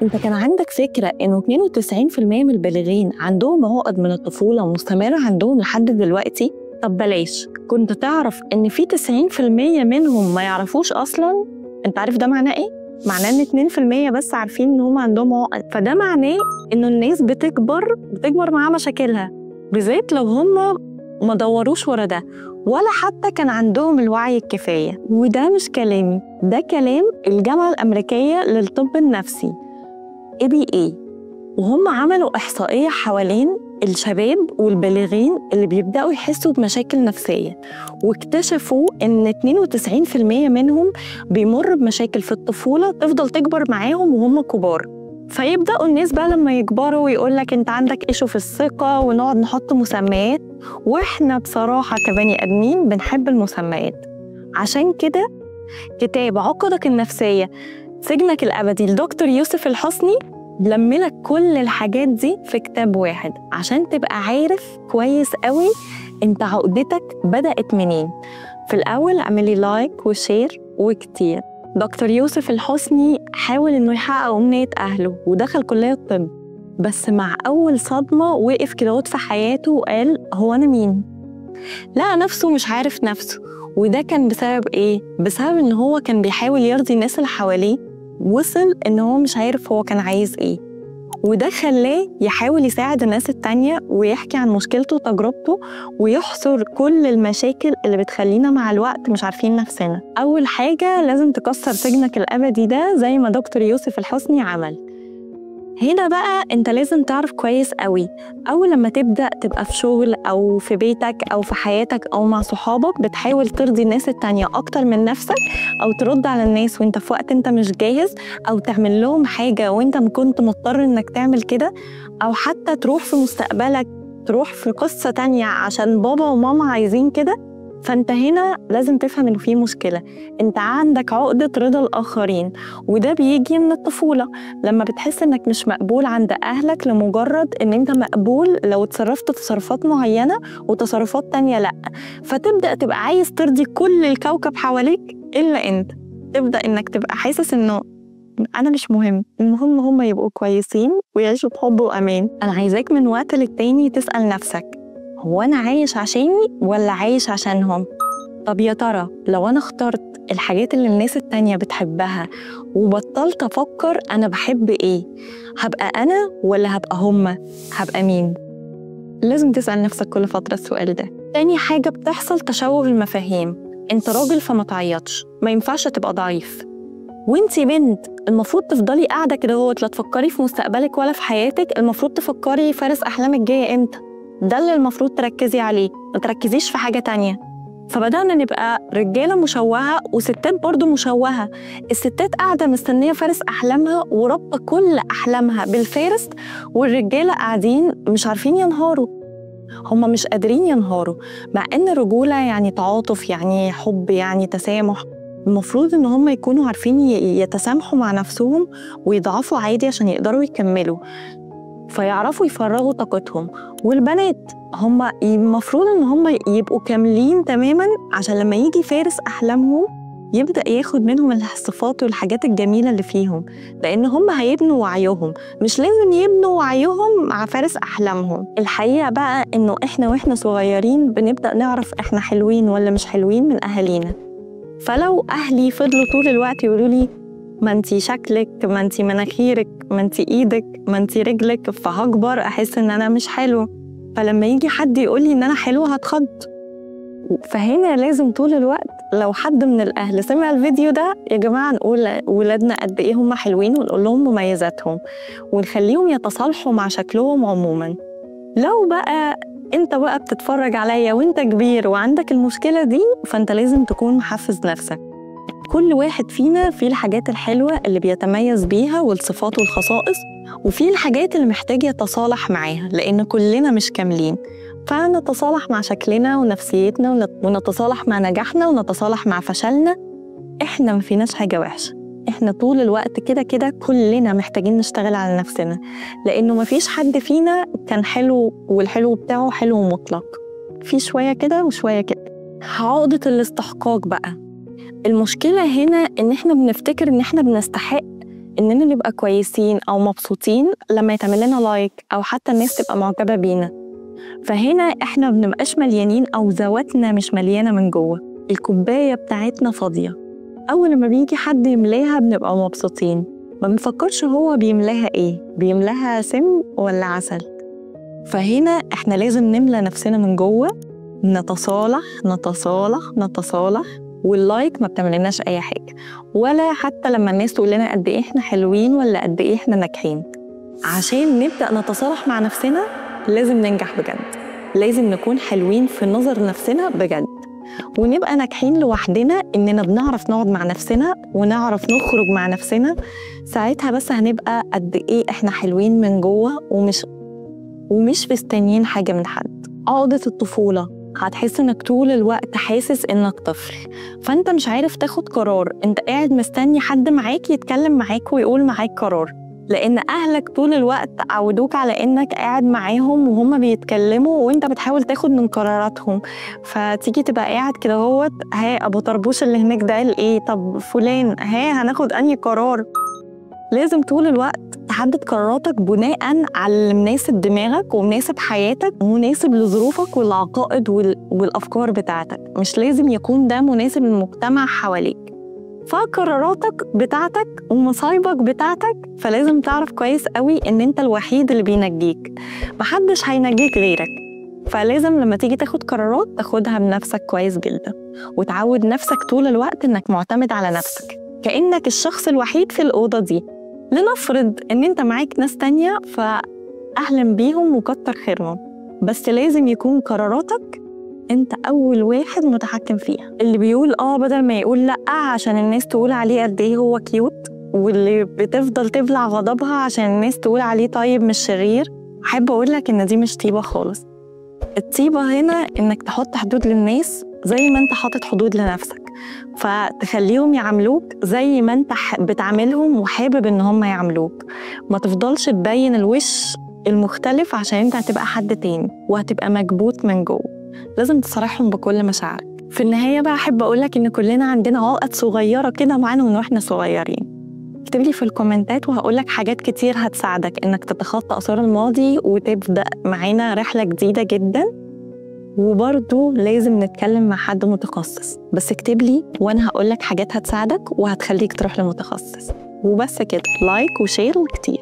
انت كان عندك فكرة انه 92% من البالغين عندهم عقد من الطفولة مستمرة عندهم لحد دلوقتي؟ طب بلاش، كنت تعرف ان في 90% منهم ما يعرفوش اصلا؟ انت عارف ده معناه ايه؟ معناه ان 2% بس عارفين ان هم عندهم عقد، فده معناه انه الناس بتكبر مع مشاكلها، بالذات لو هم ما دوروش ورا ده ولا حتى كان عندهم الوعي الكفاية. وده مش كلامي، ده كلام الجامعة الأمريكية للطب النفسي ABA، وهم عملوا إحصائية حوالين الشباب والبالغين اللي بيبدأوا يحسوا بمشاكل نفسية، واكتشفوا إن 92% منهم بيمر بمشاكل في الطفولة تفضل تكبر معاهم وهم كبار. فيبدأوا الناس بقى لما يكبروا ويقولك أنت عندك إيشو في الثقة، ونقعد نحط مسميات، وإحنا بصراحة كبني آدمين بنحب المسميات. عشان كده كتاب عقدك النفسية سجنك الأبدي لدكتور يوسف الحسني لملك كل الحاجات دي في كتاب واحد، عشان تبقى عارف كويس قوي انت عقدتك بدأت منين. في الأول اعملي لايك وشير وكتير. دكتور يوسف الحسني حاول انه يحقق أمنية أهله ودخل كلية الطب، بس مع أول صدمة وقف كده في حياته وقال هو أنا مين؟ لقى نفسه مش عارف نفسه. وده كان بسبب إيه؟ بسبب إن هو كان بيحاول يرضي الناس اللي حواليه، وصل إن هو مش عارف هو كان عايز إيه، وده خلاه يحاول يساعد الناس التانية ويحكي عن مشكلته وتجربته ويحصر كل المشاكل اللي بتخلينا مع الوقت مش عارفين نفسنا. أول حاجة لازم تكسر سجنك الأبدي ده زي ما دكتور يوسف الحسني عمل. هنا بقى انت لازم تعرف كويس قوي، اول لما تبدأ تبقى في شغل او في بيتك او في حياتك او مع صحابك بتحاول ترضي الناس التانية اكتر من نفسك، او ترد على الناس وانت في وقت انت مش جاهز، او تعمل لهم حاجة وانت كنت مضطر انك تعمل كده، او حتى تروح في مستقبلك تروح في قصة تانية عشان بابا وماما عايزين كده. فانت هنا لازم تفهم انه في مشكلة، انت عندك عقدة رضا الآخرين، وده بيجي من الطفولة لما بتحس انك مش مقبول عند أهلك لمجرد ان انت مقبول لو اتصرفت تصرفات معينة وتصرفات تانية لأ، فتبدأ تبقى عايز ترضي كل الكوكب حواليك إلا انت. تبدأ انك تبقى حاسس انه أنا مش مهم، المهم هم يبقوا كويسين ويعيشوا بحب وأمان. أنا عايزاك من وقت للتاني تسأل نفسك، هو أنا عايش عشاني ولا عايش عشانهم؟ طب يا ترى لو أنا اخترت الحاجات اللي الناس التانية بتحبها وبطلت أفكر أنا بحب إيه، هبقى أنا ولا هبقى هما؟ هبقى مين؟ لازم تسأل نفسك كل فترة السؤال ده. تاني حاجة بتحصل تشوه المفاهيم. أنت راجل فما تعيطش، ما ينفعش تبقى ضعيف. وانتي بنت المفروض تفضلي قاعدة كده لا تفكري في مستقبلك ولا في حياتك، المفروض تفكري فارس أحلامك جاية إمتى، ده اللي المفروض تركزي عليه، ما تركزيش في حاجة تانية. فبدأنا نبقى رجالة مشوهة وستات برضو مشوهة. الستات قاعدة مستنية فارس أحلامها وربطة كل أحلامها بالفارس، والرجالة قاعدين مش عارفين ينهاروا، هما مش قادرين ينهاروا. مع إن الرجولة يعني تعاطف، يعني حب، يعني تسامح. المفروض إن هما يكونوا عارفين يتسامحوا مع نفسهم ويضعفوا عادي عشان يقدروا يكملوا، فيعرفوا يفرغوا طاقتهم. والبنات هم المفروض ان هم يبقوا كاملين تماما عشان لما يجي فارس احلامهم يبدأ ياخد منهم الصفات والحاجات الجميلة اللي فيهم، لأن هم هيبنوا وعيهم، مش لازم يبنوا وعيهم مع فارس أحلامهم. الحقيقة بقى إنه إحنا وإحنا صغيرين بنبدأ نعرف إحنا حلوين ولا مش حلوين من أهالينا. فلو أهلي فضلوا طول الوقت يقولوا لي ما انتي شكلك، ما انتي مناخيرك، ما انتي ايدك، ما انتي رجلك، فهكبر احس ان انا مش حلو، فلما يجي حد يقول لي ان انا حلوه هتخض. فهنا لازم طول الوقت لو حد من الاهل سمع الفيديو ده، يا جماعه نقول ولادنا قد ايه هم حلوين ونقول لهم مميزاتهم ونخليهم يتصالحوا مع شكلهم عموما. لو بقى انت بقى بتتفرج عليا وانت كبير وعندك المشكله دي، فانت لازم تكون محفز نفسك. كل واحد فينا فيه الحاجات الحلوة اللي بيتميز بيها والصفات والخصائص، وفيه الحاجات اللي محتاج يتصالح معاها، لأن كلنا مش كاملين. فنتصالح مع شكلنا ونفسيتنا ونتصالح مع نجاحنا ونتصالح مع فشلنا. إحنا ما فيناش حاجة وحشة، إحنا طول الوقت كده كده كلنا محتاجين نشتغل على نفسنا، لأنه ما فيش حد فينا كان حلو والحلو بتاعه حلو مطلق، في شوية كده وشوية كده. عقدة الاستحقاق بقى، المشكلة هنا إن إحنا بنفتكر إن إحنا بنستحق إننا نبقى كويسين أو مبسوطين لما يتعمل لنا لايك أو حتى الناس تبقى معجبة بينا. فهنا إحنا بنبقاش مليانين أو ذواتنا مش مليانة من جوه، الكوباية بتاعتنا فاضية. أول ما بيجي حد يملاها بنبقى مبسوطين، ما بنفكرش هو بيملاها إيه، بيملاها سم ولا عسل. فهنا إحنا لازم نملى نفسنا من جوه، نتصالح نتصالح نتصالح. واللايك ما بتعملناش أي حاجة، ولا حتى لما الناس تقول لنا قد إيه إحنا حلوين ولا قد إيه إحنا ناجحين. عشان نبدأ نتصالح مع نفسنا لازم ننجح بجد، لازم نكون حلوين في نظر نفسنا بجد، ونبقى ناجحين لوحدنا إننا بنعرف نقعد مع نفسنا ونعرف نخرج مع نفسنا. ساعتها بس هنبقى قد إيه إحنا حلوين من جوه ومش مستنيين حاجة من حد. عقدة الطفولة، هتحس إنك طول الوقت حاسس إنك طفل، فأنت مش عارف تاخد قرار، أنت قاعد مستني حد معاك يتكلم معاك ويقول معاك قرار، لأن أهلك طول الوقت عودوك على إنك قاعد معاهم وهم بيتكلموا وإنت بتحاول تاخد من قراراتهم. فتيجي تبقى قاعد كده هوت، ها أبو طربوش اللي هناك ده قال إيه، طب فلان ها هناخد أنهي قرار. لازم طول الوقت تحدد قراراتك بناء على اللي مناسب دماغك ومناسب حياتك ومناسب لظروفك والعقائد والأفكار بتاعتك، مش لازم يكون ده مناسب للمجتمع حواليك. فقراراتك بتاعتك ومصايبك بتاعتك، فلازم تعرف كويس قوي إن أنت الوحيد اللي بينجيك، محدش هينجيك غيرك. فلازم لما تيجي تاخد قرارات تاخدها بنفسك كويس جدا، وتعود نفسك طول الوقت إنك معتمد على نفسك كأنك الشخص الوحيد في الأوضة دي. لنفرض إن أنت معاك ناس تانية فأهلا بيهم وكتر خيرهم، بس لازم يكون قراراتك أنت أول واحد متحكم فيها. اللي بيقول بدل ما يقول لأ عشان الناس تقول عليه قد إيه هو كيوت، واللي بتفضل تبلع غضبها عشان الناس تقول عليه طيب مش شرير، أحب أقولك إن دي مش طيبة خالص. الطيبة هنا إنك تحط حدود للناس زي ما أنت حاطط حدود لنفسك، فتخليهم يعاملوك زي ما أنت بتعاملهم وحابب إن هم يعاملوك. ما تفضلش تبين الوش المختلف عشان أنت هتبقى حد تاني وهتبقى مكبوت من جوه. لازم تصارحهم بكل مشاعرك. في النهاية بقى أحب أقولك إن كلنا عندنا عقد صغيرة كده معانا من وإحنا صغيرين. اكتبلي في الكومنتات وهقولك حاجات كتير هتساعدك إنك تتخطى آثار الماضي وتبدأ معانا رحلة جديدة جدا. وبرضو لازم نتكلم مع حد متخصص، بس اكتبلي وأنا هقولك حاجات هتساعدك وهتخليك تروح لمتخصص. وبس كده، لايك وشير كتير.